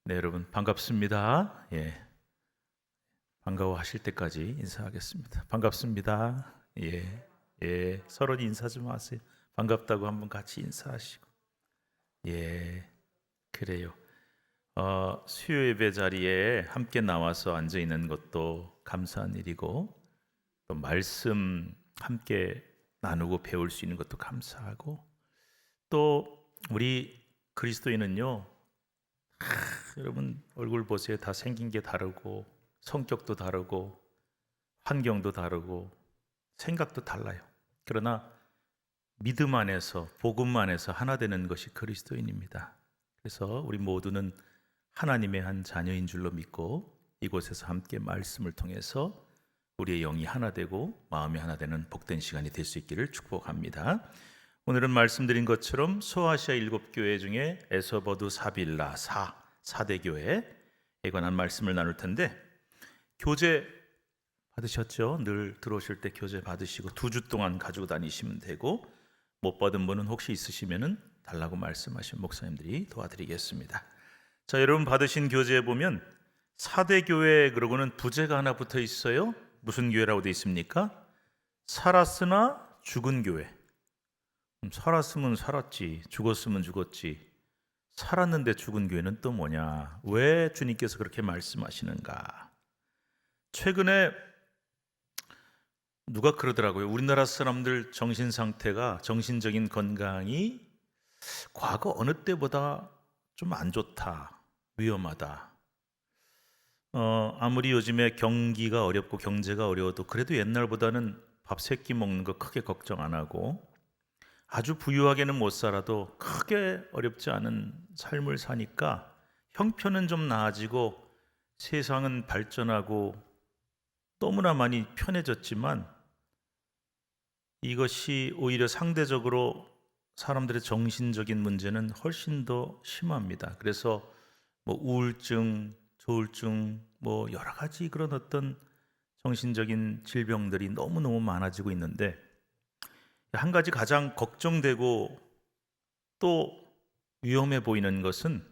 네, 여러분 반갑습니다. 반가워하실 때까지 인사하겠습니다. 반갑습니다. 서로 인사 좀 하세요. 반갑다고 한번 같이 인사하시고. 예, 그래요. 수요 예배 자리에 함께 나와서 앉아 있는 것도 감사한 일이고, 또 말씀 함께 나누고 배울 수 있는 것도 감사하고, 또 우리 그리스도인은요, 여러분 얼굴 보세요. 다 생긴 게 다르고 성격도 다르고 환경도 다르고 생각도 달라요. 그러나 믿음 안에서 복음 안에서 하나 되는 것이 그리스도인입니다. 그래서 우리 모두는 하나님의 한 자녀인 줄로 믿고 이곳에서 함께 말씀을 통해서 우리의 영이 하나 되고 마음이 하나 되는 복된 시간이 될 수 있기를 축복합니다. 오늘은 말씀드린 것처럼 소아시아 7교회 중에 에서버두 사빌라 4대교회에 관한 말씀을 나눌 텐데, 교재 받으셨죠? 늘 들어오실 때 교재 받으시고 2주 동안 가지고 다니시면 되고, 못 받은 분은 혹시 있으시면 달라고 말씀하신 목사님들이 도와드리겠습니다. 자, 여러분 받으신 교재에 보면 4대교회 그러고는 부제가 하나 붙어 있어요. 무슨 교회라고 되어 있습니까? 살았으나 죽은 교회. 살았으면 살았지, 죽었으면 죽었지, 살았는데 죽은 교회는 또 뭐냐? 왜 주님께서 그렇게 말씀하시는가? 최근에 누가 그러더라고요. 우리나라 사람들 정신 상태가, 정신적인 건강이 과거 어느 때보다 좀 안 좋다, 위험하다. 아무리 요즘에 경기가 어렵고 경제가 어려워도 그래도 옛날보다는 밥 세 끼 먹는 거 크게 걱정 안 하고, 아주 부유하게는 못 살아도 크게 어렵지 않은 삶을 사니까 형편은 좀 나아지고 세상은 발전하고 너무나 많이 편해졌지만, 이것이 오히려 상대적으로 사람들의 정신적인 문제는 훨씬 더 심합니다. 그래서 뭐 우울증, 조울증, 뭐 여러 가지 그런 어떤 정신적인 질병들이 너무너무 많아지고 있는데, 한 가지 가장 걱정되고 또 위험해 보이는 것은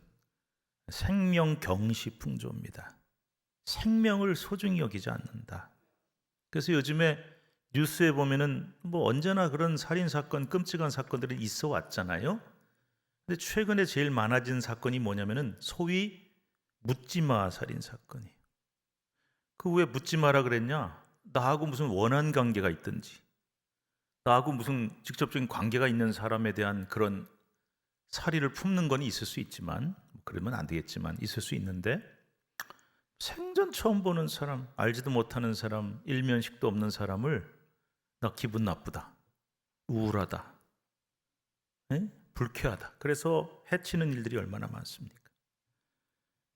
생명경시풍조입니다. 생명을 소중히 여기지 않는다. 그래서 요즘에 뉴스에 보면은 뭐 언제나 그런 살인 사건, 끔찍한 사건들이 있어 왔잖아요. 근데 최근에 제일 많아진 사건이 뭐냐면은 소위 묻지마 살인 사건이에요. 그 왜 묻지마라 그랬냐? 나하고 무슨 원한 관계가 있든지, 나하고 무슨 직접적인 관계가 있는 사람에 대한 그런 사리를 품는 건 있을 수 있지만, 그러면 안 되겠지만 있을 수 있는데, 생전 처음 보는 사람, 알지도 못하는 사람, 일면식도 없는 사람을 나 기분 나쁘다, 우울하다, 불쾌하다, 그래서 해치는 일들이 얼마나 많습니까?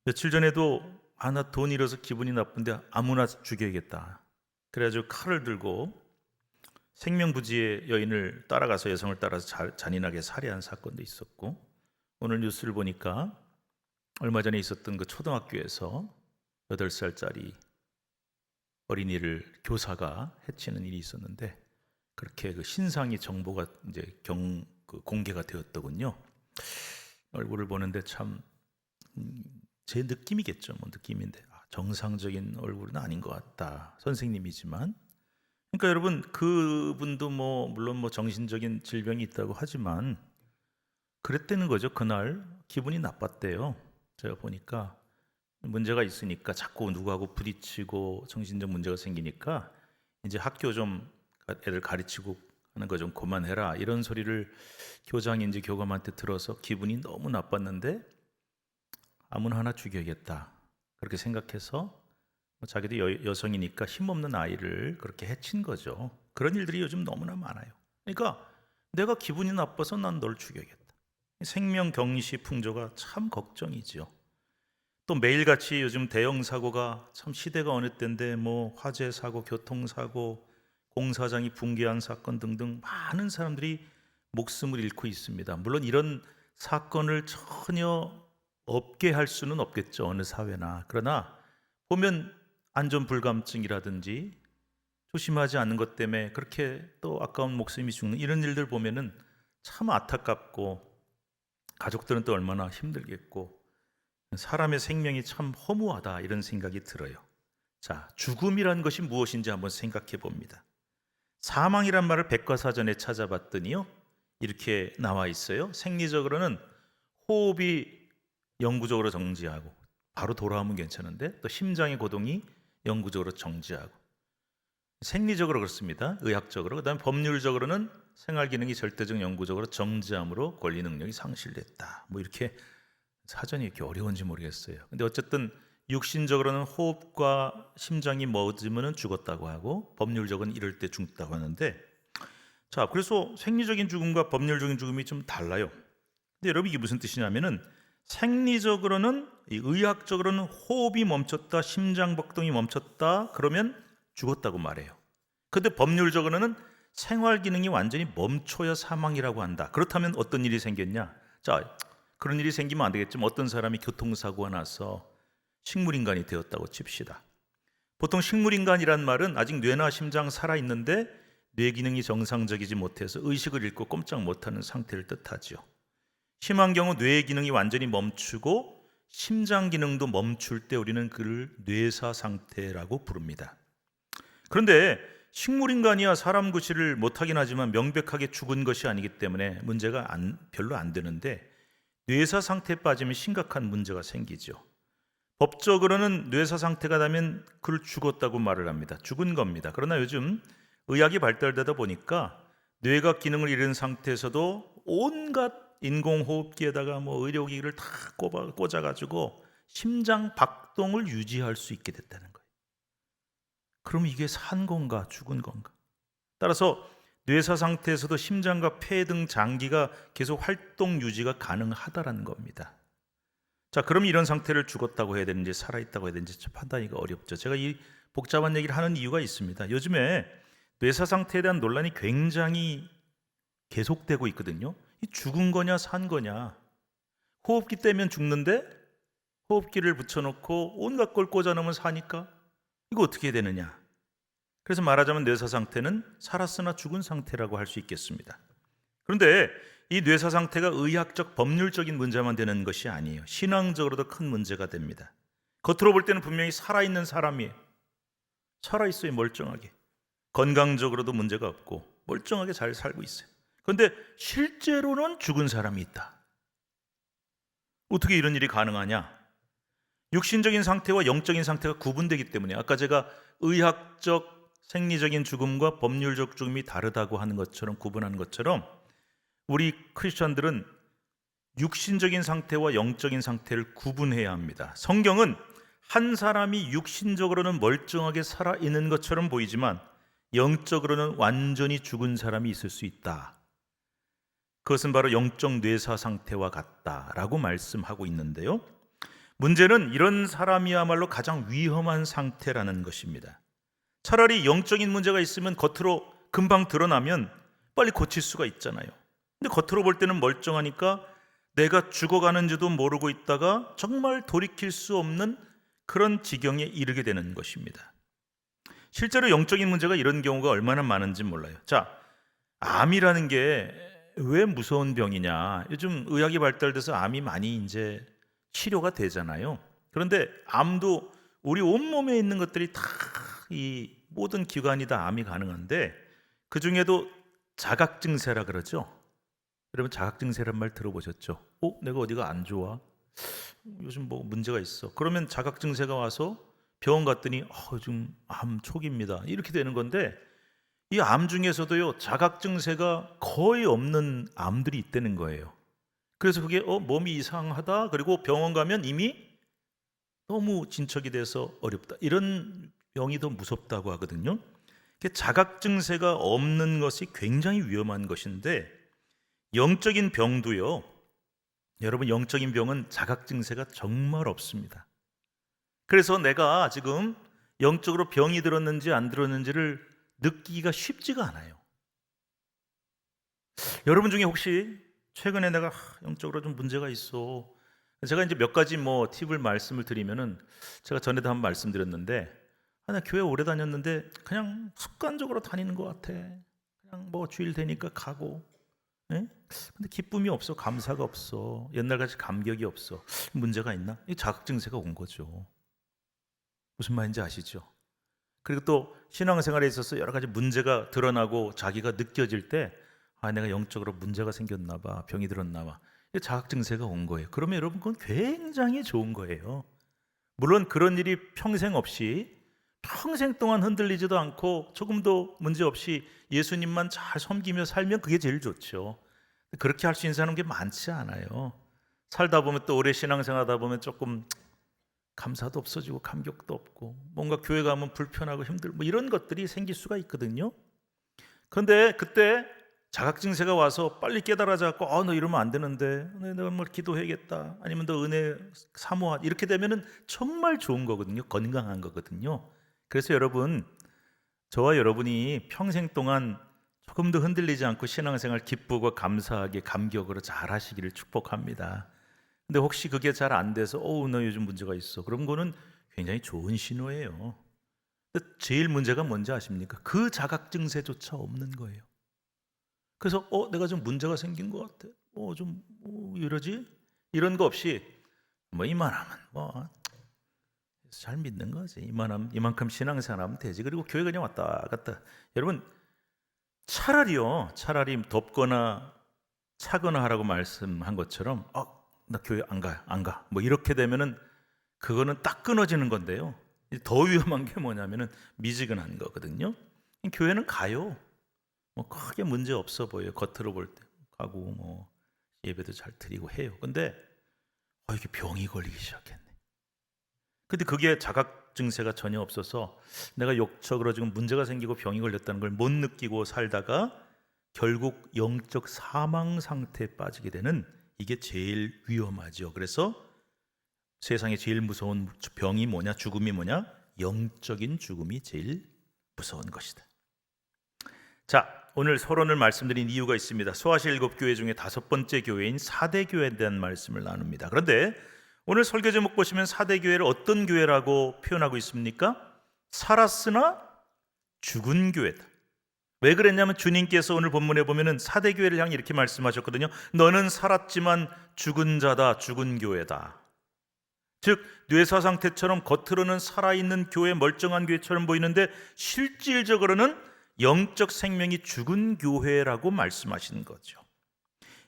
며칠 전에도 나 돈 잃어서 기분이 나쁜데 아무나 죽여야겠다, 그래가지고 칼을 들고 생명부지의 여인을 따라가서, 여성을 따라서 잔인하게 살해한 사건도 있었고, 오늘 뉴스를 보니까 얼마 전에 있었던 그 초등학교에서 8살짜리 어린이를 교사가 해치는 일이 있었는데, 그렇게 그 신상이 정보가 이제 공개가 되었더군요. 얼굴을 보는데 참, 제 느낌이겠죠. 뭐 느낌인데, 정상적인 얼굴은 아닌 것 같다. 선생님이지만. 그러니까 여러분, 그분도 뭐 물론 뭐 정신적인 질병이 있다고 하지만 그랬다는 거죠. 그날 기분이 나빴대요. 제가 보니까 문제가 있으니까 자꾸 누구하고 부딪히고 정신적 문제가 생기니까 이제 학교 좀 애들 가르치고 하는 거 좀 그만해라, 이런 소리를 교장인지 교감한테 들어서 기분이 너무 나빴는데 아무나 하나 죽여야겠다 그렇게 생각해서, 자기도 여성이니까 힘없는 아이를 그렇게 해친 거죠. 그런 일들이 요즘 너무나 많아요. 그러니까 내가 기분이 나빠서 난 널 죽여야겠다. 생명경시 풍조가 참 걱정이지요. 또 매일같이 요즘 대형 사고가, 참 시대가 어느 때인데 뭐 화재 사고, 교통 사고, 공사장이 붕괴한 사건 등등 많은 사람들이 목숨을 잃고 있습니다. 물론 이런 사건을 전혀 없게 할 수는 없겠죠, 어느 사회나. 그러나 보면 안전불감증이라든지 조심하지 않는 것 때문에 그렇게 또 아까운 목숨이 죽는 이런 일들 보면은 참 안타깝고, 가족들은 또 얼마나 힘들겠고, 사람의 생명이 참 허무하다 이런 생각이 들어요. 자, 죽음이란 것이 무엇인지 한번 생각해 봅니다. 사망이란 말을 백과사전에 찾아봤더니요, 이렇게 나와 있어요. 생리적으로는 호흡이 영구적으로 정지하고 바로 돌아오면 괜찮은데, 또 심장의 고동이 영구적으로 정지하고, 생리적으로 그렇습니다. 의학적으로. 그다음에 법률적으로는 생활 기능이 절대적 영구적으로 정지함으로 권리 능력이 상실됐다. 뭐 이렇게 사전이 이렇게 어려운지 모르겠어요. 근데 어쨌든 육신적으로는 호흡과 심장이 멎으면 죽었다고 하고, 법률적으로는 이럴 때 죽다고 하는데, 자, 그래서 생리적인 죽음과 법률적인 죽음이 좀 달라요. 근데 여러분, 이게 무슨 뜻이냐면은, 생리적으로는, 의학적으로는 호흡이 멈췄다, 심장 박동이 멈췄다, 그러면 죽었다고 말해요. 근데 법률적으로는 생활 기능이 완전히 멈춰야 사망이라고 한다. 그렇다면 어떤 일이 생겼냐? 자, 그런 일이 생기면 안 되겠지만, 어떤 사람이 교통사고가 나서 식물인간이 되었다고 칩시다. 보통 식물인간이란 말은 아직 뇌나 심장 살아있는데 뇌 기능이 정상적이지 못해서 의식을 잃고 꼼짝 못하는 상태를 뜻하죠. 심한 경우 뇌의 기능이 완전히 멈추고 심장 기능도 멈출 때 우리는 그를 뇌사 상태라고 부릅니다. 그런데 식물인간이야 사람 구실을 못하긴 하지만 명백하게 죽은 것이 아니기 때문에 문제가 별로 안 되는데, 뇌사 상태에 빠지면 심각한 문제가 생기죠. 법적으로는 뇌사 상태가 되면 그를 죽었다고 말을 합니다. 죽은 겁니다. 그러나 요즘 의학이 발달되다 보니까 뇌가 기능을 잃은 상태에서도 온갖 인공호흡기에다가 뭐 의료기기를 다 꽂아가지고 심장 박동을 유지할 수 있게 됐다는 거예요. 그럼 이게 산 건가 죽은 건가? 따라서 뇌사 상태에서도 심장과 폐 등 장기가 계속 활동 유지가 가능하다라는 겁니다. 자, 그럼 이런 상태를 죽었다고 해야 되는지 살아있다고 해야 되는지 판단하기가 어렵죠. 제가 이 복잡한 얘기를 하는 이유가 있습니다. 요즘에 뇌사 상태에 대한 논란이 굉장히 계속되고 있거든요. 이 죽은 거냐 산 거냐. 호흡기 떼면 죽는데 호흡기를 붙여놓고 온갖 걸 꽂아놓으면 사니까 이거 어떻게 해야 되느냐. 그래서 말하자면 뇌사 상태는 살았으나 죽은 상태라고 할 수 있겠습니다. 그런데 이 뇌사 상태가 의학적 법률적인 문제만 되는 것이 아니에요. 신앙적으로도 큰 문제가 됩니다. 겉으로 볼 때는 분명히 살아있는 사람이에요. 살아있어요. 멀쩡하게. 건강적으로도 문제가 없고 멀쩡하게 잘 살고 있어요. 그런데 실제로는 죽은 사람이 있다. 어떻게 이런 일이 가능하냐? 육신적인 상태와 영적인 상태가 구분되기 때문에, 아까 제가 의학적 생리적인 죽음과 법률적 죽음이 다르다고 하는 것처럼, 구분하는 것처럼, 우리 크리스천들은 육신적인 상태와 영적인 상태를 구분해야 합니다. 성경은 한 사람이 육신적으로는 멀쩡하게 살아있는 것처럼 보이지만 영적으로는 완전히 죽은 사람이 있을 수 있다. 그것은 바로 영적 뇌사 상태와 같다라고 말씀하고 있는데요. 문제는 이런 사람이야말로 가장 위험한 상태라는 것입니다. 차라리 영적인 문제가 있으면 겉으로 금방 드러나면 빨리 고칠 수가 있잖아요. 근데 겉으로 볼 때는 멀쩡하니까 내가 죽어가는지도 모르고 있다가 정말 돌이킬 수 없는 그런 지경에 이르게 되는 것입니다. 실제로 영적인 문제가 이런 경우가 얼마나 많은지 몰라요. 자, 암이라는 게 왜 무서운 병이냐? 요즘 의학이 발달돼서 암이 많이 이제 치료가 되잖아요. 그런데 암도 우리 온몸에 있는 것들이 다 이 모든 기관이 다 암이 가능한데, 그 중에도 자각증세라 그러죠. 여러분, 자각증세란 말 들어보셨죠? 내가 어디가 안 좋아? 요즘 뭐 문제가 있어. 그러면 자각증세가 와서 병원 갔더니 요즘 암 초기입니다. 이렇게 되는 건데, 이 암 중에서도요, 자각증세가 거의 없는 암들이 있다는 거예요. 그래서 그게 몸이 이상하다, 그리고 병원 가면 이미 너무 진척이 돼서 어렵다, 이런 병이 더 무섭다고 하거든요. 자각증세가 없는 것이 굉장히 위험한 것인데, 영적인 병도요, 여러분, 영적인 병은 자각증세가 정말 없습니다. 그래서 내가 지금 영적으로 병이 들었는지 안 들었는지를 느끼기가 쉽지가 않아요. 여러분 중에 혹시 최근에 내가 영적으로 좀 문제가 있어, 제가 이제 몇 가지 팁을 말씀을 드리면은, 제가 전에도 한번 말씀드렸는데, 나 교회 오래 다녔는데 그냥 습관적으로 다니는 것 같아. 그냥 주일 되니까 가고, 예? 근데 기쁨이 없어, 감사가 없어, 옛날같이 감격이 없어. 문제가 있나? 이 자각 증세가 온 거죠. 무슨 말인지 아시죠? 그리고 또 신앙생활에 있어서 여러 가지 문제가 드러나고 자기가 느껴질 때, 아, 내가 영적으로 문제가 생겼나 봐, 병이 들었나 봐. 이 자각 증세가 온 거예요. 그러면 여러분 그건 굉장히 좋은 거예요. 물론 그런 일이 평생 없이, 평생 동안 흔들리지도 않고 조금도 문제 없이 예수님만 잘 섬기며 살면 그게 제일 좋죠. 그렇게 할 수 있는 사람은 게 많지 않아요. 살다 보면, 또 오래 신앙생활하다 보면 조금 감사도 없어지고 감격도 없고, 뭔가 교회 가면 불편하고 힘들고 뭐 이런 것들이 생길 수가 있거든요. 그런데 그때 자각 증세가 와서 빨리 깨달아져갖고, 너 이러면 안 되는데, 내가 뭘 기도해야겠다, 아니면 너 은혜 사모하, 이렇게 되면은 정말 좋은 거거든요. 건강한 거거든요. 그래서 여러분, 저와 여러분이 평생 동안 조금도 흔들리지 않고 신앙생활 기쁘고 감사하게 감격으로 잘 하시기를 축복합니다. 근데 혹시 그게 잘 안 돼서, 나 요즘 문제가 있어, 그런 거는 굉장히 좋은 신호예요. 근데 제일 문제가 뭔지 아십니까? 그 자각 증세조차 없는 거예요. 그래서 내가 좀 문제가 생긴 것 같아, 좀 이러지? 이런 거 없이, 뭐 이만하면 뭐 잘 믿는 거지, 이만큼 신앙생활하면 되지, 그리고 교회 그냥 왔다 갔다. 여러분, 차라리 덥거나 차거나 하라고 말씀한 것처럼, 나 교회 안 가, 뭐 이렇게 되면은 그거는 딱 끊어지는 건데요. 더 위험한 게 뭐냐면은 미지근한 거거든요. 교회는 가요. 뭐 크게 문제 없어 보여요. 겉으로 볼 때 가고 뭐 예배도 잘 드리고 해요. 근데 이게 병이 걸리기 시작했네. 근데 그게 자각 증세가 전혀 없어서 내가 욕적으로 지금 문제가 생기고 병이 걸렸다는 걸 못 느끼고 살다가 결국 영적 사망 상태에 빠지게 되는, 이게 제일 위험하죠. 그래서 세상에 제일 무서운 병이 뭐냐, 죽음이 뭐냐? 영적인 죽음이 제일 무서운 것이다. 자, 오늘 서론을 말씀드린 이유가 있습니다. 소아시 7교회 중에 5번째 교회인 사대교회에 대한 말씀을 나눕니다. 그런데 오늘 설교 제목 보시면 사대교회를 어떤 교회라고 표현하고 있습니까? 살았으나 죽은 교회다. 왜 그랬냐면 주님께서 오늘 본문에 보면은 사대교회를 향해 이렇게 말씀하셨거든요. 너는 살았지만 죽은 자다, 죽은 교회다. 즉 뇌사 상태처럼 겉으로는 살아있는 교회, 멀쩡한 교회처럼 보이는데 실질적으로는 영적 생명이 죽은 교회라고 말씀하시는 거죠.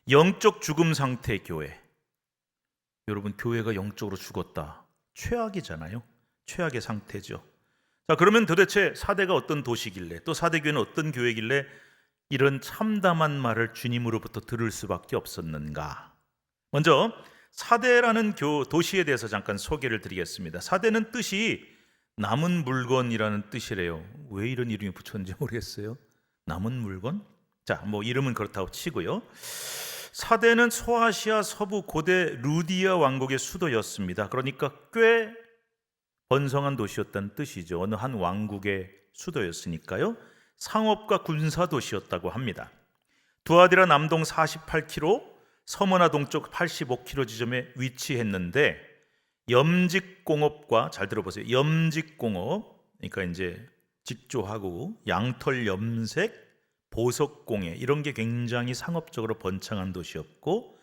영적 죽음 상태 교회. 여러분, 교회가 영적으로 죽었다, 최악이잖아요. 최악의 상태죠. 자, 그러면 도대체 사대가 어떤 도시길래, 또 사대교회는 어떤 교회길래 이런 참담한 말을 주님으로부터 들을 수밖에 없었는가? 먼저 사대라는 도시에 대해서 잠깐 소개를 드리겠습니다. 사대는 뜻이 남은 물건이라는 뜻이래요. 왜 이런 이름이 붙였는지 모르겠어요. 남은 물건? 자, 뭐 이름은 그렇다고 치고요. 사대는 소아시아 서부 고대 루디아 왕국의 수도였습니다. 그러니까 꽤 번성한 도시였다는 뜻이죠. 어느 한 왕국의 수도였으니까요. 상업과 군사 도시였다고 합니다. 두아디라 남동 48km, 서머나 동쪽 85km 지점에 위치했는데, 염직공업과, 잘 들어보세요, 염직공업, 그러니까 이제 직조하고 양털 염색, 보석공예, 이런 게 굉장히 상업적으로 번창한 도시였고,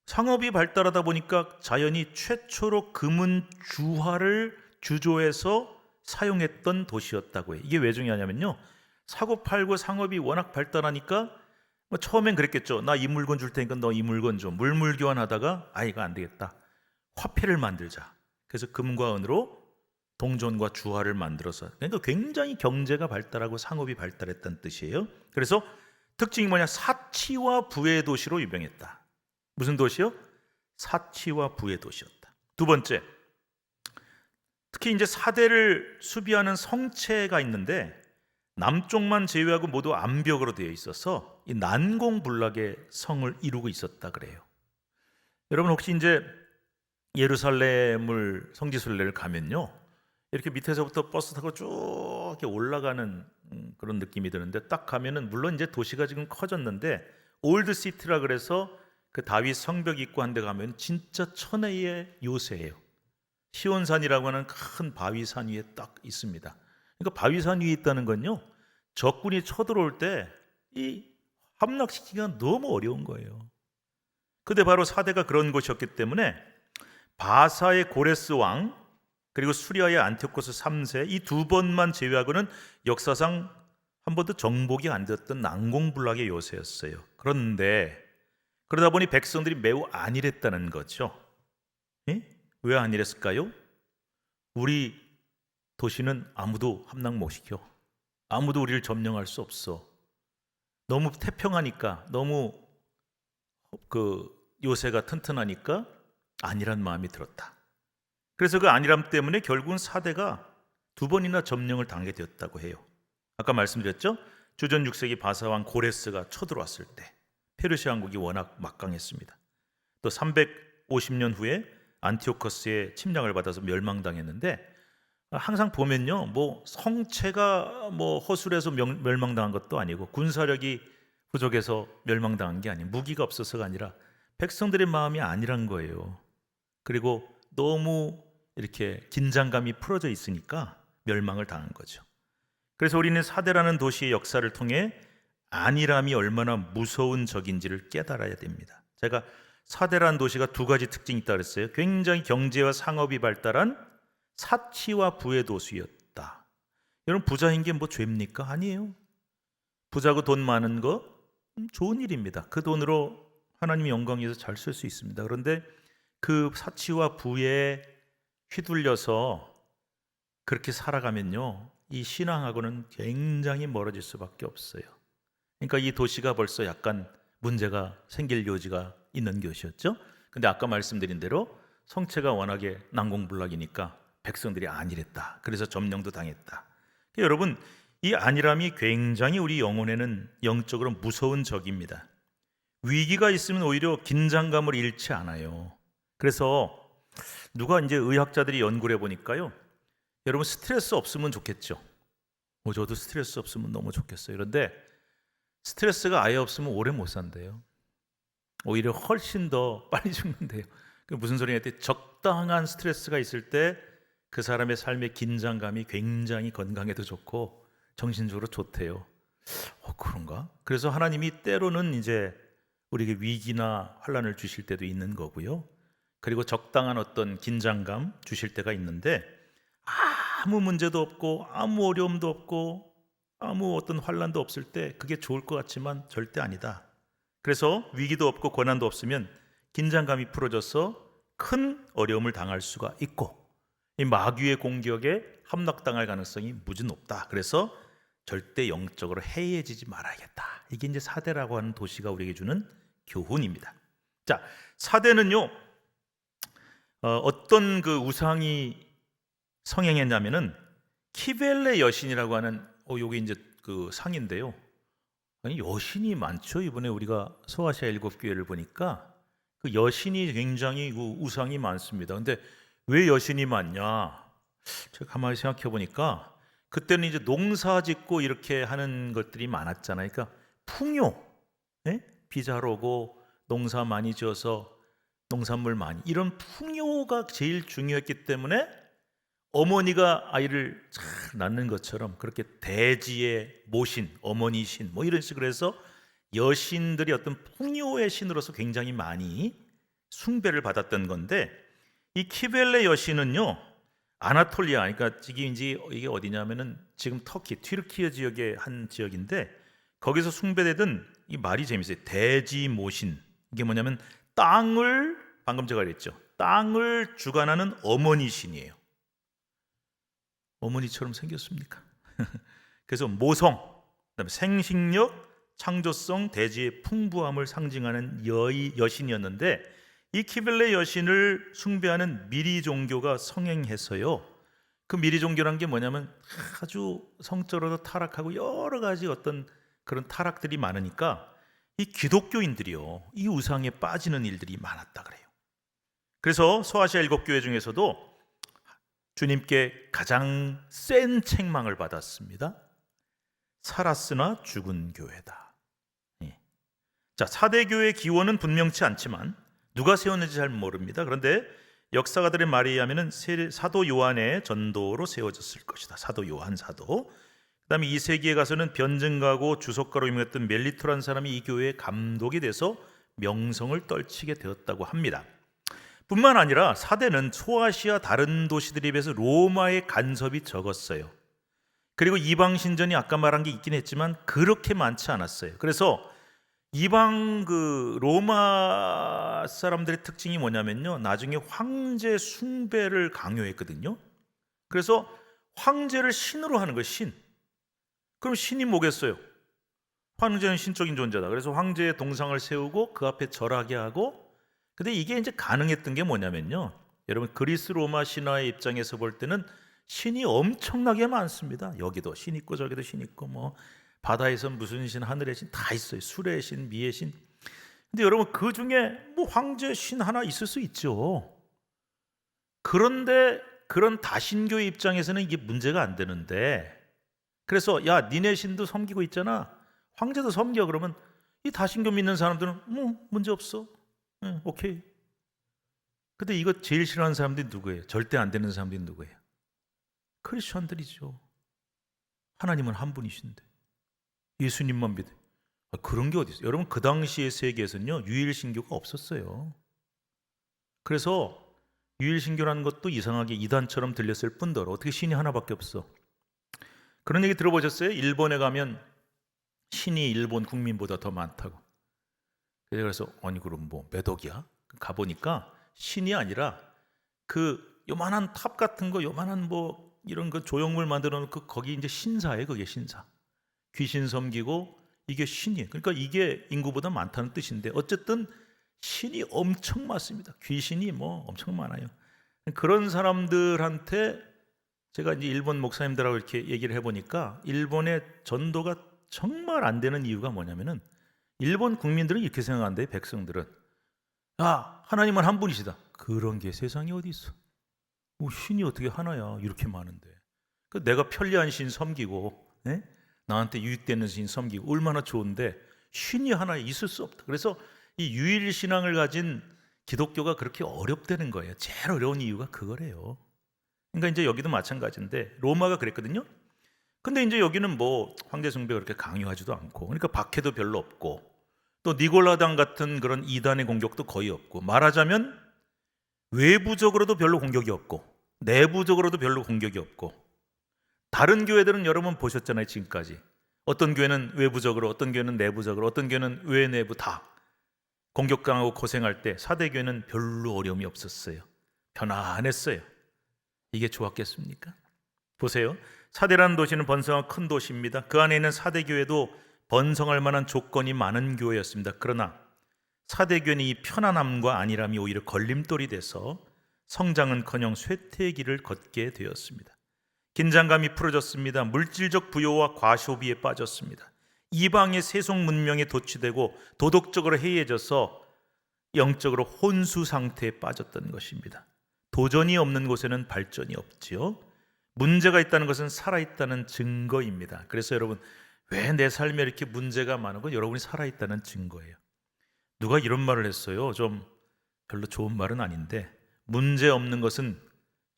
상업이 발달하다 보니까 자연히 최초로 금은 주화를 주조해서 사용했던 도시였다고 해요. 이게 왜 중요하냐면요, 사고 팔고 상업이 워낙 발달하니까 뭐 처음엔 그랬겠죠. 나 이 물건 줄 테니까 너 이 물건 줘. 물물 교환하다가 이거 안 되겠다, 화폐를 만들자. 그래서 금과 은으로 동전과 주화를 만들어서, 그러니까 굉장히 경제가 발달하고 상업이 발달했다는 뜻이에요. 그래서 특징이 뭐냐, 사치와 부의 도시로 유명했다. 무슨 도시요? 사치와 부의 도시였다. 두 번째, 특히 이제 사대를 수비하는 성체가 있는데 남쪽만 제외하고 모두 암벽으로 되어 있어서 이 난공불락의 성을 이루고 있었다 그래요. 여러분, 혹시 이제 예루살렘을, 성지순례를 가면요, 이렇게 밑에서부터 버스 타고 쭉 이렇게 올라가는 그런 느낌이 드는데, 딱 가면은, 물론 이제 도시가 지금 커졌는데 올드 시티라 그래서 그 다윗 성벽 있고 한 데 가면 진짜 천혜의 요새예요. 시온산이라고 하는 큰 바위산 위에 딱 있습니다. 그러니까 바위산 위에 있다는 건요, 적군이 쳐들어올 때 이 함락시키기가 너무 어려운 거예요. 근데 바로 사대가 그런 곳이었기 때문에 바사의 고레스 왕 그리고 수리아의 안티오코스 3세 이 두 번만 제외하고는 역사상 한 번도 정복이 안 됐던 난공불락의 요새였어요. 그런데 그러다 보니 백성들이 매우 안일했다는 거죠. 예? 왜 안일했을까요? 우리 도시는 아무도 함락 못 시켜. 아무도 우리를 점령할 수 없어. 너무 태평하니까, 너무 요새가 튼튼하니까 안일한 마음이 들었다. 그래서 그 안일함 때문에 결국은 사대가 두 번이나 점령을 당하게 되었다고 해요. 아까 말씀드렸죠? 주전 6세기 바사왕 고레스가 쳐들어왔을 때 페르시아 왕국이 워낙 막강했습니다. 또 350년 후에 안티오커스의 침략을 받아서 멸망당했는데 항상 보면요, 뭐 성체가 뭐 허술해서 멸망당한 것도 아니고 군사력이 부족해서 멸망당한 게 아니에요. 무기가 없어서가 아니라 백성들의 마음이 안일한 거예요. 그리고 너무 이렇게 긴장감이 풀어져 있으니까 멸망을 당한 거죠. 그래서 우리는 사대라는 도시의 역사를 통해 안일함이 얼마나 무서운 적인지를 깨달아야 됩니다. 제가 사대라는 도시가 두 가지 특징이 있다고 그랬어요. 굉장히 경제와 상업이 발달한 사치와 부의 도시였다. 여러분, 부자인 게 뭐 죄입니까? 아니에요. 부자고 돈 많은 거 좋은 일입니다. 그 돈으로 하나님의 영광 위해서 잘 쓸 수 있습니다. 그런데 그 사치와 부에 휘둘려서 그렇게 살아가면요, 이 신앙하고는 굉장히 멀어질 수밖에 없어요. 그러니까 이 도시가 벌써 약간 문제가 생길 여지가 있는 것이었죠. 근데 아까 말씀드린 대로 성체가 워낙에 난공불락이니까 백성들이 안일했다. 그래서 점령도 당했다. 여러분, 이 안일함이 굉장히 우리 영혼에는 영적으로 무서운 적입니다. 위기가 있으면 오히려 긴장감을 잃지 않아요. 그래서 누가 이제 의학자들이 연구를 해보니까요, 여러분 스트레스 없으면 좋겠죠. 저도 스트레스 없으면 너무 좋겠어요. 그런데 스트레스가 아예 없으면 오래 못 산대요. 오히려 훨씬 더 빨리 죽는데요. 무슨 소리냐 했더니 적당한 스트레스가 있을 때 그 사람의 삶의 긴장감이 굉장히 건강에도 좋고 정신적으로 좋대요. 그런가? 그래서 하나님이 때로는 이제 우리에게 위기나 환난을 주실 때도 있는 거고요. 그리고 적당한 어떤 긴장감 주실 때가 있는데 아무 문제도 없고 아무 어려움도 없고 아무 어떤 환난도 없을 때 그게 좋을 것 같지만 절대 아니다. 그래서 위기도 없고 고난도 없으면 긴장감이 풀어져서 큰 어려움을 당할 수가 있고 이 마귀의 공격에 함락당할 가능성이 무지 높다. 그래서 절대 영적으로 해이해지지 말아야겠다. 이게 이제 사대라고 하는 도시가 우리에게 주는 교훈입니다. 자, 사대는요, 어떤 그 우상이 성행했냐면은 키벨레 여신이라고 하는 요게 이제 그 상인데요. 아니, 여신이 많죠. 이번에 우리가 소아시아 7교회를 보니까 그 여신이 굉장히 그 우상이 많습니다. 근데 왜 여신이 많냐? 제가 가만히 생각해 보니까 그때는 이제 농사 짓고 이렇게 하는 것들이 많았잖아요. 그러니까 풍요, 비자로 오고 농사 많이 지어서 농산물 많이, 이런 풍요가 제일 중요했기 때문에 어머니가 아이를 잘 낳는 것처럼 그렇게 대지의 모신, 어머니 신 뭐 이런 식으로 해서 여신들이 어떤 풍요의 신으로서 굉장히 많이 숭배를 받았던 건데, 이 키벨레 여신은요, 아나톨리아, 그러니까 이게 어디냐면은 지금 터키, 튀르키예 지역의 한 지역인데 거기서 숭배되던, 이 말이 재밌어요. 대지 모신. 이게 뭐냐면 땅을, 방금 제가 그랬죠, 땅을 주관하는 어머니 신이에요. 어머니처럼 생겼습니까? 그래서 모성, 그다음에 생식력, 창조성, 대지의 풍부함을 상징하는 여신이었는데, 이 키벨레 여신을 숭배하는 미리 종교가 성행해서요, 그 미리 종교란 게 뭐냐면 아주 성적으로도 타락하고 여러 가지 어떤 그런 타락들이 많으니까 이 기독교인들이요, 이 우상에 빠지는 일들이 많았다 그래요. 그래서 소아시아 7교회 중에서도 주님께 가장 센 책망을 받았습니다. 살았으나 죽은 교회다. 자, 4대 교회의 기원은 분명치 않지만 누가 세웠는지 잘 모릅니다. 그런데 역사가들의 말에 의하면 사도 요한의 전도로 세워졌을 것이다. 사도 요한 사도. 그다음에 2세기에 가서는 변증가고 주석가로 유명했던 멜리토라는 사람이 이 교회에 감독이 돼서 명성을 떨치게 되었다고 합니다. 뿐만 아니라 사대는 소아시아 다른 도시들에 비해서 로마의 간섭이 적었어요. 그리고 이방 신전이 아까 말한 게 있긴 했지만 그렇게 많지 않았어요. 그래서 이방 로마 사람들의 특징이 뭐냐면요, 나중에 황제 숭배를 강요했거든요. 그래서 황제를 신으로 하는 거예요. 신. 그럼 신이 뭐겠어요? 황제는 신적인 존재다. 그래서 황제의 동상을 세우고 그 앞에 절하게 하고. 근데 이게 이제 가능했던 게 뭐냐면요, 여러분 그리스 로마 신화의 입장에서 볼 때는 신이 엄청나게 많습니다. 여기도 신 있고 저기도 신 있고, 뭐 바다에서 무슨 신, 하늘의 신 다 있어요. 술의 신, 미의 신. 근데 여러분 그 중에 뭐 황제 신 하나 있을 수 있죠. 그런데 그런 다신교의 입장에서는 이게 문제가 안 되는데, 그래서 야 니네 신도 섬기고 있잖아, 황제도 섬겨. 그러면 이 다신교 믿는 사람들은 뭐 문제 없어, 응, 오케이. 근데 이거 제일 싫어하는 사람들이 누구예요? 절대 안 되는 사람들이 누구예요? 크리스천들이죠. 하나님은 한 분이신데 예수님만 믿어요. 그런 게 어디 있어요? 여러분 그 당시의 세계에서는요 유일신교가 없었어요. 그래서 유일신교라는 것도 이상하게 이단처럼 들렸을 뿐더러 어떻게 신이 하나밖에 없어? 그런 얘기 들어보셨어요? 일본에 가면 신이 일본 국민보다 더 많다고. 그래서 아니 그럼 뭐 몇 억이야? 가보니까 신이 아니라 그 요만한 탑 같은 거, 요만한 뭐 이런 그 조형물 만들어 놓고 거기 이제 신사예요. 그게 신사. 귀신 섬기고 이게 신이에요. 그러니까 이게 인구보다 많다는 뜻인데 어쨌든 신이 엄청 많습니다. 귀신이 뭐 엄청 많아요. 그런 사람들한테 제가 이제 일본 목사님들하고 이렇게 얘기를 해보니까 일본의 전도가 정말 안 되는 이유가 뭐냐면은 일본 국민들은 이렇게 생각한대요. 백성들은 야 하나님은 한 분이시다. 그런 게 세상에 어디 있어? 뭐 신이 어떻게 하나야? 이렇게 많은데. 그 내가 편리한 신 섬기고, 에? 나한테 유익되는 신 섬기고 얼마나 좋은데 신이 하나 있을 수 없다. 그래서 이 유일 신앙을 가진 기독교가 그렇게 어렵다는 거예요. 제일 어려운 이유가 그거래요. 그러니까 이제 여기도 마찬가지인데 로마가 그랬거든요. 근데 이제 여기는 뭐 황제 숭배가 그렇게 강요하지도 않고, 그러니까 박해도 별로 없고, 또 니골라당 같은 그런 이단의 공격도 거의 없고, 말하자면 외부적으로도 별로 공격이 없고 내부적으로도 별로 공격이 없고. 다른 교회들은 여러분 보셨잖아요. 지금까지 어떤 교회는 외부적으로, 어떤 교회는 내부적으로, 어떤 교회는 외 내부 다 공격당하고 고생할 때 사대교회는 별로 어려움이 없었어요. 편안했어요. 이게 좋았겠습니까? 보세요. 사대라는 도시는 번성한 큰 도시입니다. 그 안에 있는 사대교회도 번성할 만한 조건이 많은 교회였습니다. 그러나 사대교회는 이 편안함과 안일함이 오히려 걸림돌이 돼서 성장은커녕 쇠퇴의 길을 걷게 되었습니다. 긴장감이 풀어졌습니다. 물질적 부요와 과소비에 빠졌습니다. 이방의 세속 문명에 도취되고 도덕적으로 해이해져서 영적으로 혼수 상태에 빠졌던 것입니다. 도전이 없는 곳에는 발전이 없지요. 문제가 있다는 것은 살아있다는 증거입니다. 그래서 여러분, 왜 내 삶에 이렇게 문제가 많은 건 여러분이 살아있다는 증거예요. 누가 이런 말을 했어요. 좀 별로 좋은 말은 아닌데, 문제 없는 것은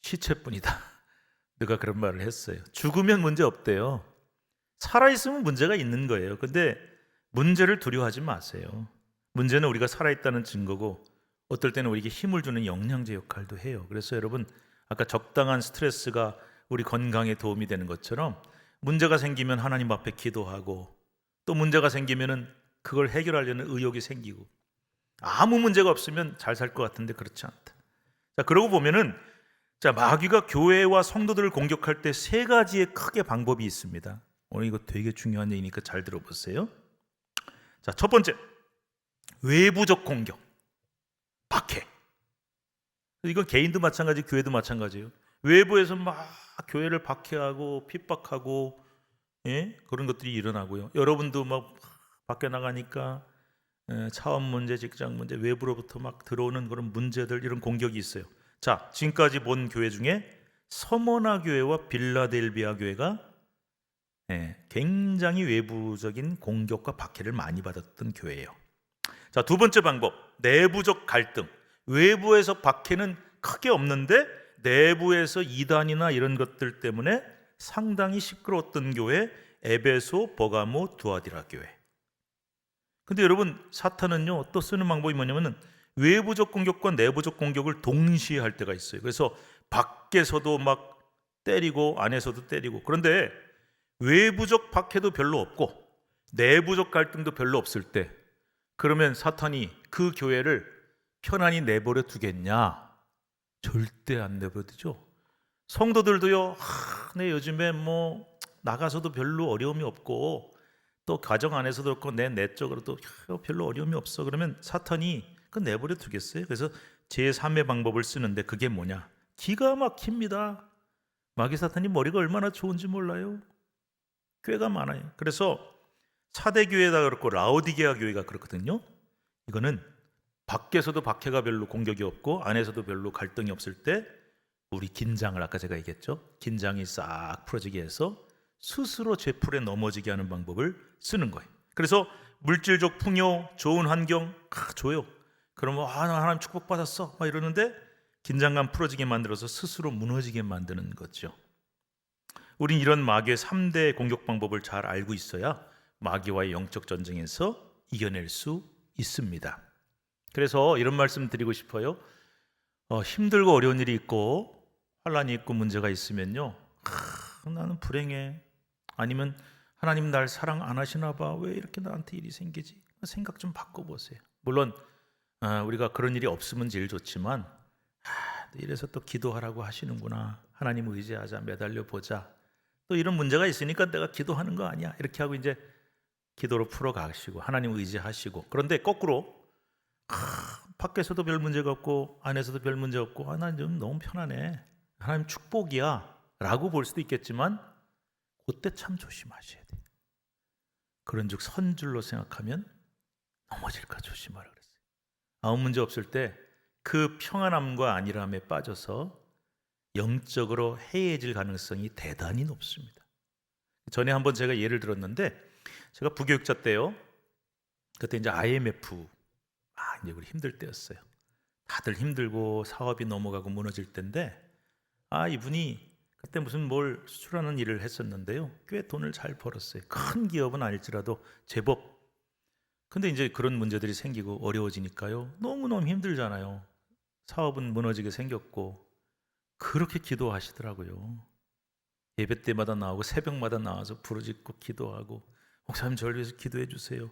시체뿐이다. 누가 그런 말을 했어요. 죽으면 문제 없대요. 살아있으면 문제가 있는 거예요. 근데 문제를 두려워하지 마세요. 문제는 우리가 살아있다는 증거고, 어떨 때는 우리에게 힘을 주는 영양제 역할도 해요. 그래서 여러분, 아까 적당한 스트레스가 우리 건강에 도움이 되는 것처럼 문제가 생기면 하나님 앞에 기도하고, 또 문제가 생기면은 그걸 해결하려는 의욕이 생기고, 아무 문제가 없으면 잘 살 것 같은데 그렇지 않다. 자, 그러고 보면은 마귀가 교회와 성도들을 공격할 때 세 가지의 크게 방법이 있습니다. 오늘 이거 되게 중요한 얘기니까 잘 들어보세요. 자, 첫 번째, 외부적 공격, 박해. 이건 개인도 마찬가지, 교회도 마찬가지예요. 외부에서 막 교회를 박해하고 핍박하고, 예? 그런 것들이 일어나고요. 여러분도 막 밖에 나가니까 차원 문제, 직장 문제, 외부로부터 막 들어오는 그런 문제들, 이런 공격이 있어요. 자, 지금까지 본 교회 중에 서머나 교회와 빌라델비아 교회가 굉장히 외부적인 공격과 박해를 많이 받았던 교회예요. 자, 두 번째 방법, 내부적 갈등. 외부에서 박해는 크게 없는데 내부에서 이단이나 이런 것들 때문에 상당히 시끄러웠던 교회, 에베소, 버가모, 두아디라 교회. 근데 여러분, 사탄은요 또 쓰는 방법이 뭐냐면은 외부적 공격과 내부적 공격을 동시에 할 때가 있어요. 그래서 밖에서도 막 때리고 안에서도 때리고. 그런데 외부적 박해도 별로 없고 내부적 갈등도 별로 없을 때, 그러면 사탄이 그 교회를 편안히 내버려 두겠냐? 절대 안 내버려 두죠. 성도들도요, 내 요즘에 뭐 나가서도 별로 어려움이 없고 또 가정 안에서도 그렇고 내 내적으로도 별로 어려움이 없어. 그러면 사탄이 그 내버려 두겠어요? 그래서 제3의 방법을 쓰는데, 그게 뭐냐? 기가 막힙니다. 마귀 사탄이 머리가 얼마나 좋은지 몰라요. 꾀가 많아요. 그래서 사대 교회가 그렇고 라오디게아 교회가 그렇거든요. 이거는 밖에서도 박해가 별로 공격이 없고 안에서도 별로 갈등이 없을 때 우리 긴장을, 아까 제가 얘기했죠, 긴장이 싹 풀어지게 해서 스스로 제풀에 넘어지게 하는 방법을 쓰는 거예요. 그래서 물질적 풍요, 좋은 환경 줘요. 그러면 나 하나님 축복받았어 막 이러는데 긴장감 풀어지게 만들어서 스스로 무너지게 만드는 거죠. 우린 이런 마귀의 3대 공격 방법을 잘 알고 있어야 마귀와의 영적 전쟁에서 이겨낼 수 있습니다. 그래서 이런 말씀 드리고 싶어요. 힘들고 어려운 일이 있고 환난이 있고 문제가 있으면요, 나는 불행해, 아니면 하나님 날 사랑 안 하시나 봐, 왜 이렇게 나한테 일이 생기지, 생각 좀 바꿔보세요. 물론 우리가 그런 일이 없으면 제일 좋지만 이래서 또 기도하라고 하시는구나, 하나님 의지하자, 매달려 보자, 또 이런 문제가 있으니까 내가 기도하는 거 아니야, 이렇게 하고 이제 기도로 풀어가시고 하나님 의지하시고. 그런데 거꾸로 밖에서도 별 문제가 없고 안에서도 별 문제 없고 난 좀 너무 편하네, 하나님 축복이야 라고 볼 수도 있겠지만 그때 참 조심하셔야 돼요. 그런 즉 선줄로 생각하면 넘어질까 조심하라 그랬어요. 아무 문제 없을 때 그 평안함과 안일함에 빠져서 영적으로 해이해질 가능성이 대단히 높습니다. 전에 한번 제가 예를 들었는데, 제가 부교육자 때요, 그때 이제 IMF 이제 우리 힘들 때였어요. 다들 힘들고 사업이 넘어가고 무너질 때인데, 이분이 그때 무슨 뭘 수출하는 일을 했었는데요, 꽤 돈을 잘 벌었어요. 큰 기업은 아닐지라도 제법. 근데 이제 그런 문제들이 생기고 어려워지니까요, 너무너무 힘들잖아요. 사업은 무너지게 생겼고. 그렇게 기도하시더라고요. 예배 때마다 나오고 새벽마다 나와서 부르짖고 기도하고, 목사님 저를 위해서 기도해 주세요.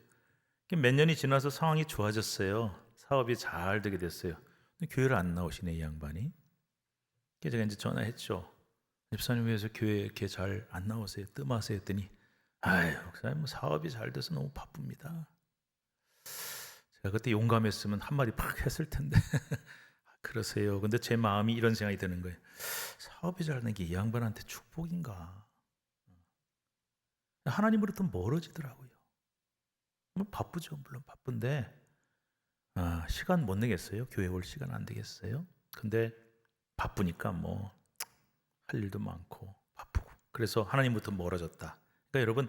몇 년이 지나서 상황이 좋아졌어요. 사업이 잘 되게 됐어요. 근데 교회를 안 나오시네, 이 양반이. 그래서 제가 이제 전화했죠. 집사님 위해서 교회 이렇게 잘 안 나오세요? 뜸하세요? 했더니 목사님 사업이 잘 돼서 너무 바쁩니다. 제가 그때 용감했으면 한마디 팍 했을 텐데 그러세요. 근데 제 마음이 이런 생각이 드는 거예요. 사업이 잘 되는 게 이 양반한테 축복인가? 하나님으로부터 멀어지더라고요. 바쁘죠. 물론 바쁜데 시간 못 내겠어요. 교회 올 시간 안 되겠어요. 근데 바쁘니까 뭐 할 일도 많고 바쁘고, 그래서 하나님부터 멀어졌다. 그러니까 여러분,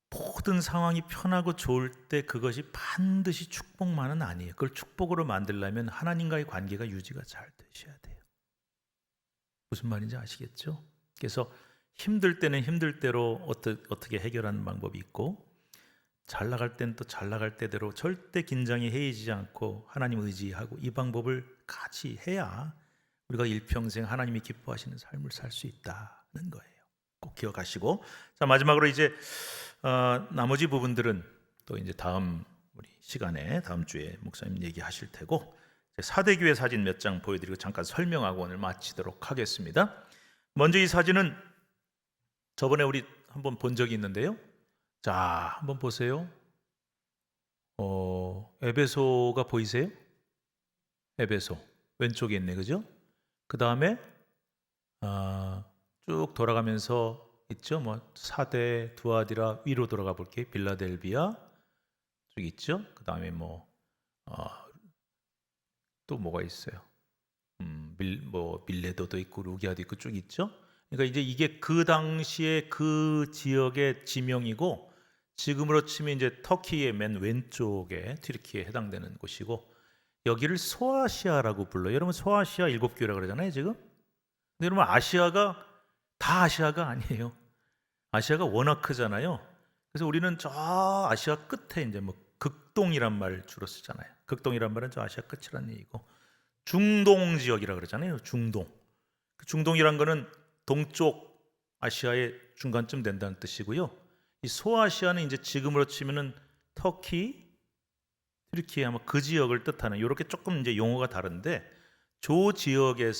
모든 상황이 편하고 좋을 때 그것이 반드시 축복만은 아니에요. 그걸 축복으로 만들려면 하나님과의 관계가 유지가 잘 되셔야 돼요. 무슨 말인지 아시겠죠? 그래서 힘들 때는 힘들 대로 어떻게 해결하는 방법이 있고, 잘 나갈 때는 또 잘 나갈 때대로 절대 긴장이 해이지 않고 하나님 의지하고, 이 방법을 같이 해야 우리가 일평생 하나님이 기뻐하시는 삶을 살 수 있다는 거예요. 꼭 기억하시고. 자, 마지막으로 이제 나머지 부분들은 또 이제 다음 우리 시간에 다음 주에 목사님 얘기하실 테고, 사대교회 사진 몇 장 보여드리고 잠깐 설명하고 오늘 마치도록 하겠습니다. 먼저 이 사진은 저번에 우리 한번 본 적이 있는데요. 자, 한번 보세요. 에베소가 보이세요? 에베소 왼쪽에 있네, 그죠? 그 다음에 쭉 돌아가면서 있죠. 뭐 사대, 두아디라, 위로 돌아가 볼게요. 빌라델비아 쭉 있죠. 그 다음에 또 뭐가 있어요? 밀레도도 있고 루기아도 있고 쭉 있죠. 그러니까 이제 이게 그 당시에 그 지역의 지명이고, 지금으로 치면 이제 터키의 맨 왼쪽에 튀르키에 해당되는 곳이고, 여기를 소아시아라고 불러요. 여러분 소아시아 7교회라고 그러잖아요 지금. 근데 여러분 아시아가 다 아시아가 아니에요. 아시아가 워낙 크잖아요. 그래서 우리는 저 아시아 끝에 이제 뭐 극동이란 말을 주로 쓰잖아요. 극동이란 말은 저 아시아 끝이라는 얘기고, 중동 지역이라 그러잖아요. 중동. 그 중동이란 거는 동쪽 아시아의 중간쯤 된다는 뜻이고요. 이 소아시아는 이제 지금으로 치면은 터키, 튀르키예 아마 그 지역을 뜻하는, 이렇게 조금 이제 용어가 다른데, 조 지역이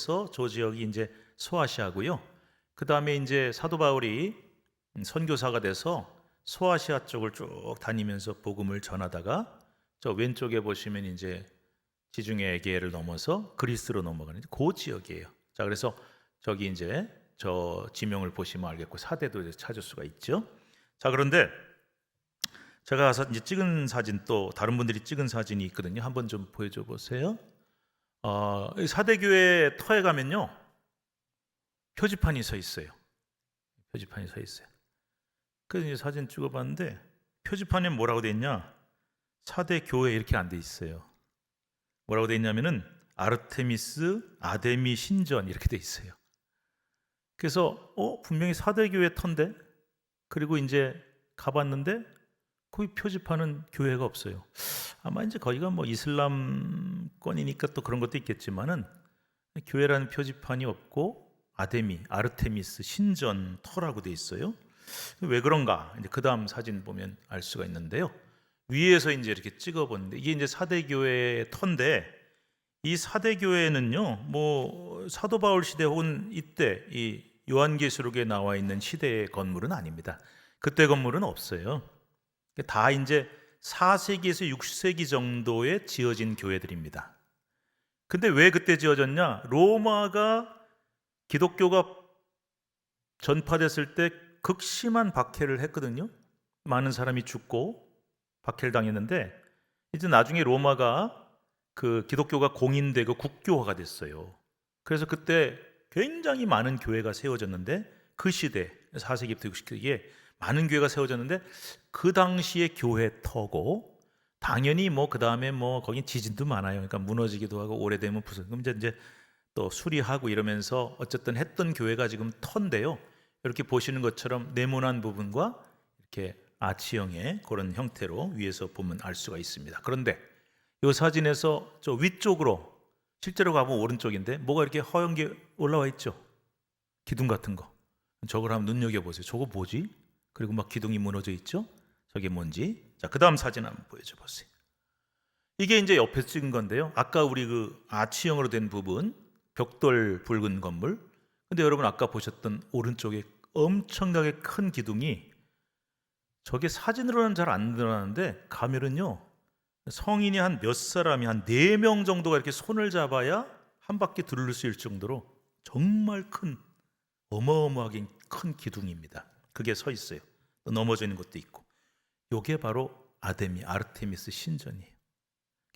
이제 소아시아고요. 그 다음에 이제 사도 바울이 선교사가 돼서 소아시아 쪽을 쭉 다니면서 복음을 전하다가 저 왼쪽에 보시면 이제 지중해 에게해를 넘어서 그리스로 넘어가는 그 지역이에요. 자, 그래서 저기 이제 저 지명을 보시면 알겠고 사대도 이제 찾을 수가 있죠. 자, 그런데 제가 이제 찍은 사진, 또 다른 분들이 찍은 사진이 있거든요. 한번 좀 보여줘 보세요. 사대교회 터에 가면요, 표지판이 서 있어요. 표지판이 서 있어요. 그래서 이제 사진 찍어봤는데 표지판에 뭐라고 돼 있냐? 사대교회 이렇게 안 돼 있어요. 뭐라고 돼 있냐면은 아르테미스 아데미 신전 이렇게 돼 있어요. 그래서 분명히 사대교회 터인데, 그리고 이제 가봤는데 거기 표지판은 교회가 없어요. 아마 이제 거기가 뭐 이슬람권이니까 또 그런 것도 있겠지만은 교회라는 표지판이 없고 아르테미스 신전 터라고 돼 있어요. 왜 그런가? 이제 그 다음 사진 보면 알 수가 있는데요. 위에서 이제 이렇게 찍어봤는데 이게 이제 사대교회의 터인데, 이 사대교회는요, 뭐 사도 바울 시대 혹은 이때 이 요한계시록에 나와 있는 시대의 건물은 아닙니다. 그때 건물은 없어요. 다 이제 4세기에서 6세기 정도에 지어진 교회들입니다. 근데 왜 그때 지어졌냐? 로마가 기독교가 전파됐을 때 극심한 박해를 했거든요. 많은 사람이 죽고 박해를 당했는데, 이제 나중에 로마가 그 기독교가 공인되고 국교화가 됐어요. 그래서 그때 굉장히 많은 교회가 세워졌는데, 그 시대 4세기부터 6세기에 많은 교회가 세워졌는데, 그 당시의 교회 터고, 당연히 뭐 그 다음에 뭐 거긴 지진도 많아요. 그러니까 무너지기도 하고 오래되면 부서. 그럼 이제 또 수리하고 이러면서 어쨌든 했던 교회가 지금 터인데요. 이렇게 보시는 것처럼 네모난 부분과 이렇게 아치형의 그런 형태로 위에서 보면 알 수가 있습니다. 그런데 이 사진에서 저 위쪽으로 실제로 가보면 오른쪽인데 뭐가 이렇게 허연 게 올라와 있죠? 기둥 같은 거. 저걸 한번 눈여겨보세요. 저거 뭐지? 그리고 막 기둥이 무너져 있죠? 저게 뭔지. 자, 그 다음 사진 한번 보여줘 보세요. 이게 이제 옆에 찍은 건데요. 아까 우리 그 아치형으로 된 부분, 벽돌 붉은 건물. 근데 여러분 아까 보셨던 오른쪽에 엄청나게 큰 기둥이, 저게 사진으로는 잘 안 드러나는데 가면은요, 성인이 한 몇 사람이 한 4명 정도가 이렇게 손을 잡아야 한 바퀴 둘릴 수 있을 정도로 정말 큰, 어마어마하게 큰 기둥입니다. 그게 서 있어요. 또 넘어져 있는 것도 있고. 요게 바로 아르테미스 신전이에요.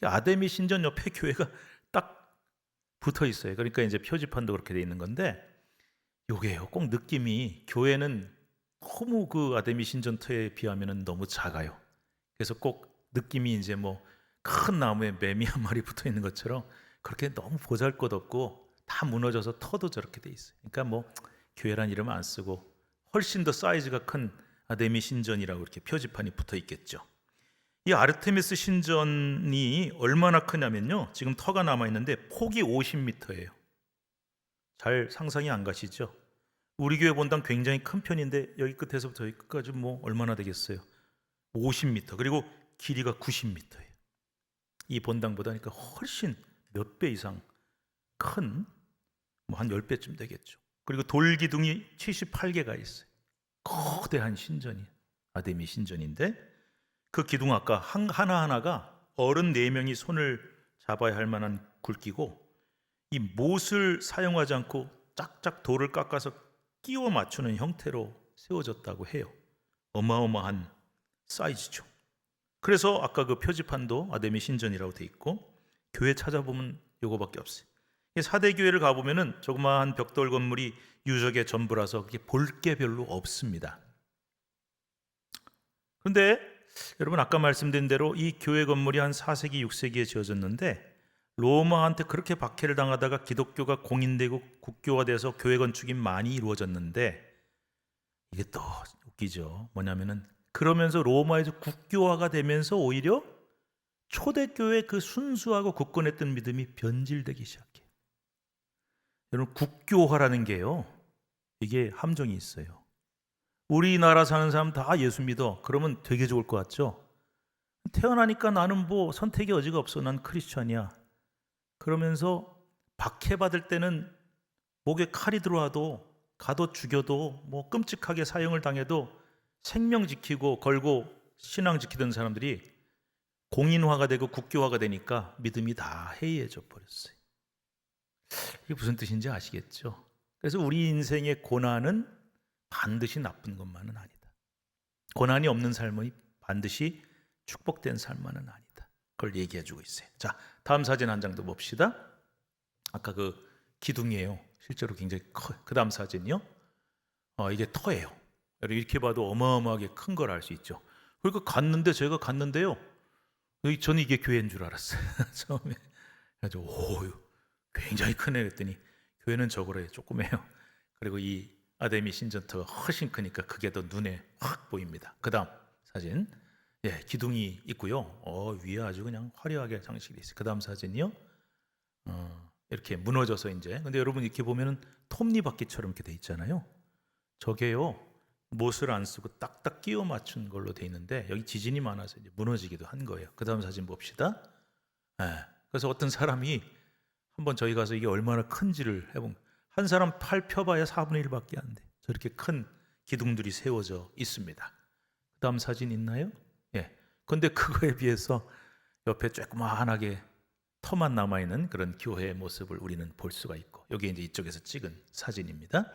아데미 신전 옆에 교회가 딱 붙어 있어요. 그러니까 이제 표지판도 그렇게 돼 있는 건데, 요게요, 꼭 느낌이 교회는 너무 그 아데미 신전터에 비하면 너무 작아요. 그래서 꼭 느낌이 이제 뭐 큰 나무에 매미 한 마리 붙어 있는 것처럼 그렇게 너무 보잘것없고 다 무너져서 터도 저렇게 돼 있어요. 그러니까 뭐 교회란 이름 안 쓰고 훨씬 더 사이즈가 큰 아데미 신전이라고 이렇게 표지판이 붙어 있겠죠. 이 아르테미스 신전이 얼마나 크냐면요, 지금 터가 남아 있는데 폭이 50m예요. 잘 상상이 안 가시죠? 우리 교회 본당 굉장히 큰 편인데 여기 끝에서부터 여기 끝까지 뭐 얼마나 되겠어요? 50m. 그리고 길이가 90m예요. 이 본당보다 그러니까 훨씬 몇 배 이상 큰, 뭐 한 10배쯤 되겠죠. 그리고 돌기둥이 78개가 있어요. 거대한 신전이 아데미 신전인데, 그 기둥 아까 하나하나가 어른 4명이 손을 잡아야 할 만한 굵기고, 이 못을 사용하지 않고 짝짝 돌을 깎아서 끼워 맞추는 형태로 세워졌다고 해요. 어마어마한 사이즈죠. 그래서 아까 그 표지판도 아데미 신전이라고 돼 있고, 교회 찾아보면 요거밖에 없어요. 사대교회를 가보면은 조그마한 벽돌 건물이 유적의 전부라서 그게 볼 게 별로 없습니다. 그런데 여러분 아까 말씀드린 대로 이 교회 건물이 한 4세기, 6세기에 지어졌는데 로마한테 그렇게 박해를 당하다가 기독교가 공인되고 국교화돼서 교회 건축이 많이 이루어졌는데, 이게 또 웃기죠. 뭐냐면은 그러면서 로마에서 국교화가 되면서 오히려 초대교회 그 순수하고 굳건했던 믿음이 변질되기 시작해요. 여러분, 국교화라는 게요, 이게 함정이 있어요. 우리나라 사는 사람 다 예수 믿어. 그러면 되게 좋을 것 같죠? 태어나니까 나는 뭐 선택의 여지가 없어. 난 크리스찬이야. 그러면서 박해받을 때는 목에 칼이 들어와도, 가도 죽여도, 뭐 끔찍하게 사형을 당해도 생명 지키고 걸고 신앙 지키던 사람들이 공인화가 되고 국교화가 되니까 믿음이 다 해이해져 버렸어요. 이게 무슨 뜻인지 아시겠죠? 그래서 우리 인생의 고난은 반드시 나쁜 것만은 아니다. 고난이 없는 삶이 반드시 축복된 삶만은 아니다. 그걸 얘기해 주고 있어요. 자, 다음 사진 한 장 더 봅시다. 아까 그 기둥이에요. 실제로 굉장히 커요. 그 다음 사진이요. 이게 터예요. 이렇게 봐도 어마어마하게 큰 걸 알 수 있죠. 그리고 제가 갔는데요. 저는 이게 교회인 줄 알았어요. 처음에. 그래서 굉장히 크네 그랬더니 교회는 저거래, 조그매요. 그리고 이 아데미 신전터가 훨씬 크니까 그게 더 눈에 확 보입니다. 그 다음 사진. 예, 기둥이 있고요. 위에 아주 그냥 화려하게 장식이 있어요. 그 다음 사진이요. 이렇게 무너져서 이제. 근데 여러분 이렇게 보면은 톱니바퀴처럼 이렇게 돼 있잖아요. 저게요, 못을 안 쓰고 딱딱 끼워 맞춘 걸로 돼 있는데 여기 지진이 많아서 이제 무너지기도 한 거예요. 그 다음 사진 봅시다. 예, 그래서 어떤 사람이 한번 저희 가서 이게 얼마나 큰지를 해본, 한 사람 팔 펴봐야 4분의 1밖에 안 돼. 저렇게 큰 기둥들이 세워져 있습니다. 그 다음 사진 있나요? 예. 근데 그거에 비해서 옆에 조그마하게 터만 남아있는 그런 교회의 모습을 우리는 볼 수가 있고, 여기 이제 이쪽에서 찍은 사진입니다.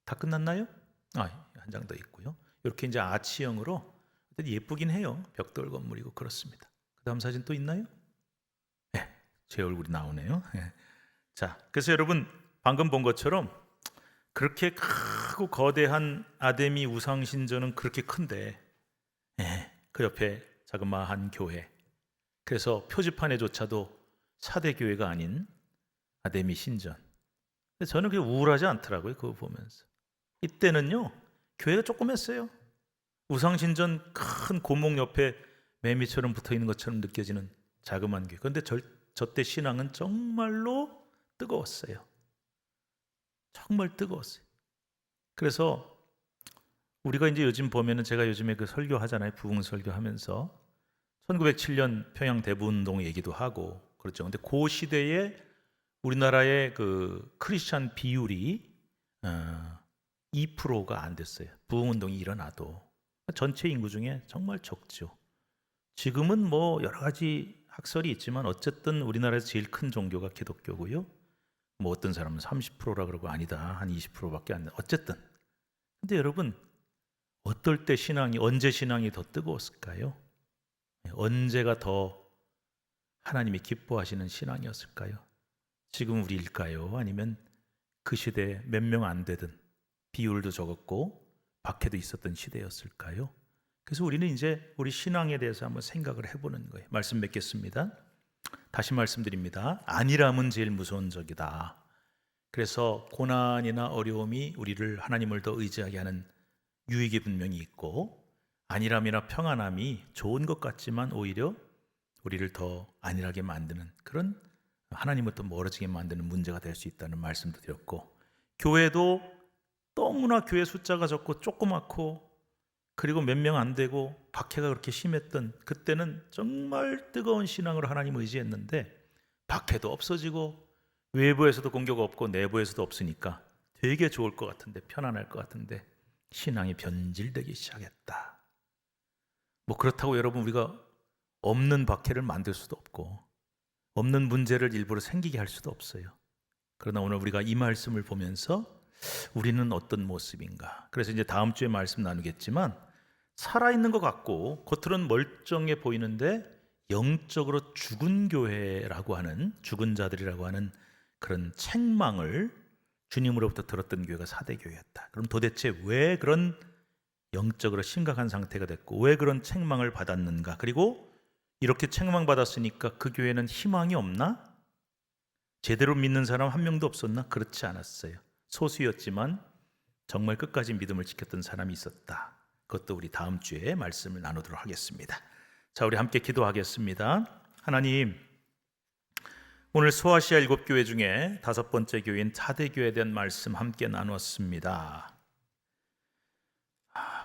다 끝났나요? 한 장 더 있고요. 이렇게 이제 아치형으로 예쁘긴 해요. 벽돌 건물이고 그렇습니다. 그 다음 사진 또 있나요? 네, 제 얼굴이 나오네요. 네. 자, 그래서 여러분 방금 본 것처럼 그렇게 크고 거대한 아데미 우상신전은 그렇게 큰데, 그 옆에 자그마한 교회, 그래서 표지판에조차도 4대 교회가 아닌 아데미 신전. 근데 저는 그게 우울하지 않더라고요. 그거 보면서. 이때는요, 교회가 조그맸어요. 우상신전 큰 고목 옆에 매미처럼 붙어있는 것처럼 느껴지는 자그마한 교회. 그런데 저때 신앙은 정말로 뜨거웠어요. 정말 뜨거웠어요. 그래서 우리가 이제 요즘 보면은, 제가 요즘에 그 설교하잖아요. 부흥 설교하면서 1907년 평양 대부운동 얘기도 하고 그렇죠. 근데 그 시대에 우리나라의 그 크리스찬 비율이 2%가 안 됐어요. 부흥운동이 일어나도 전체 인구 중에 정말 적죠. 지금은 뭐 여러 가지 학설이 있지만 어쨌든 우리나라에서 제일 큰 종교가 기독교고요. 뭐 어떤 사람은 30%라 그러고 아니다, 한 20%밖에 안 돼. 어쨌든. 근데 여러분, 어떨 때 언제 신앙이 더 뜨거웠을까요? 언제가 더 하나님이 기뻐하시는 신앙이었을까요? 지금 우리일까요? 아니면 그 시대에 몇 명 안 되든 비율도 적었고 박해도 있었던 시대였을까요? 그래서 우리는 이제 우리 신앙에 대해서 한번 생각을 해보는 거예요. 말씀 맺겠습니다. 다시 말씀드립니다. 안일함은 제일 무서운 적이다. 그래서 고난이나 어려움이 우리를 하나님을 더 의지하게 하는 유익이 분명히 있고, 안일함이나 평안함이 좋은 것 같지만 오히려 우리를 더 안일하게 만드는, 그런 하나님부터 멀어지게 만드는 문제가 될 수 있다는 말씀도 드렸고, 교회도 너무나 교회 숫자가 적고 조그맣고 그리고 몇 명 안 되고 박해가 그렇게 심했던 그때는 정말 뜨거운 신앙으로 하나님을 의지했는데, 박해도 없어지고 외부에서도 공격 없고 내부에서도 없으니까 되게 좋을 것 같은데, 편안할 것 같은데 신앙이 변질되기 시작했다. 뭐 그렇다고 여러분 우리가 없는 박해를 만들 수도 없고 없는 문제를 일부러 생기게 할 수도 없어요. 그러나 오늘 우리가 이 말씀을 보면서 우리는 어떤 모습인가, 그래서 이제 다음 주에 말씀 나누겠지만, 살아있는 것 같고 겉으로는 멀쩡해 보이는데 영적으로 죽은 교회라고 하는, 죽은 자들이라고 하는 그런 책망을 주님으로부터 들었던 교회가 4대 교회였다. 그럼 도대체 왜 그런 영적으로 심각한 상태가 됐고 왜 그런 책망을 받았는가, 그리고 이렇게 책망받았으니까 그 교회는 희망이 없나? 제대로 믿는 사람 한 명도 없었나? 그렇지 않았어요. 소수였지만 정말 끝까지 믿음을 지켰던 사람이 있었다. 그것도 우리 다음 주에 말씀을 나누도록 하겠습니다. 자, 우리 함께 기도하겠습니다. 하나님, 오늘 소아시아 7교회 중에 5번째 교회인 타대교회에 대한 말씀 함께 나눴습니다.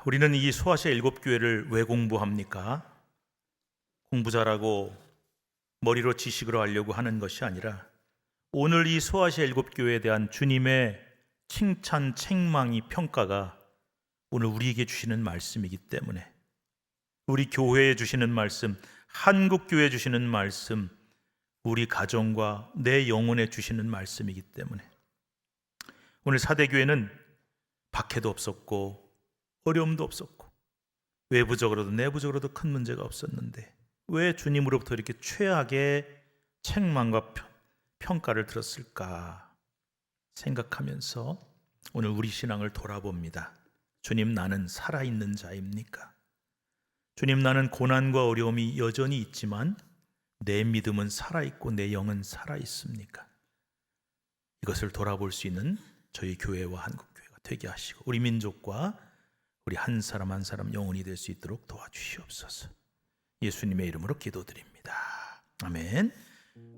우리는 이 소아시아 7교회를 왜 공부합니까? 공부 잘하고 머리로 지식으로 하려고 하는 것이 아니라 오늘 이 소아시아 7교회에 대한 주님의 칭찬, 책망이, 평가가 오늘 우리에게 주시는 말씀이기 때문에, 우리 교회에 주시는 말씀, 한국교회에 주시는 말씀, 우리 가정과 내 영혼에 주시는 말씀이기 때문에 오늘 사대교회는 박해도 없었고 어려움도 없었고 외부적으로도 내부적으로도 큰 문제가 없었는데 왜 주님으로부터 이렇게 최악의 책망과 평가를 들었을까 생각하면서 오늘 우리 신앙을 돌아봅니다. 주님, 나는 살아있는 자입니까? 주님, 나는 고난과 어려움이 여전히 있지만 내 믿음은 살아있고 내 영은 살아있습니까? 이것을 돌아볼 수 있는 저희 교회와 한국교회가 되게 하시고 우리 민족과 우리 한 사람 한 사람 영혼이 될 수 있도록 도와주시옵소서. 예수님의 이름으로 기도드립니다. 아멘.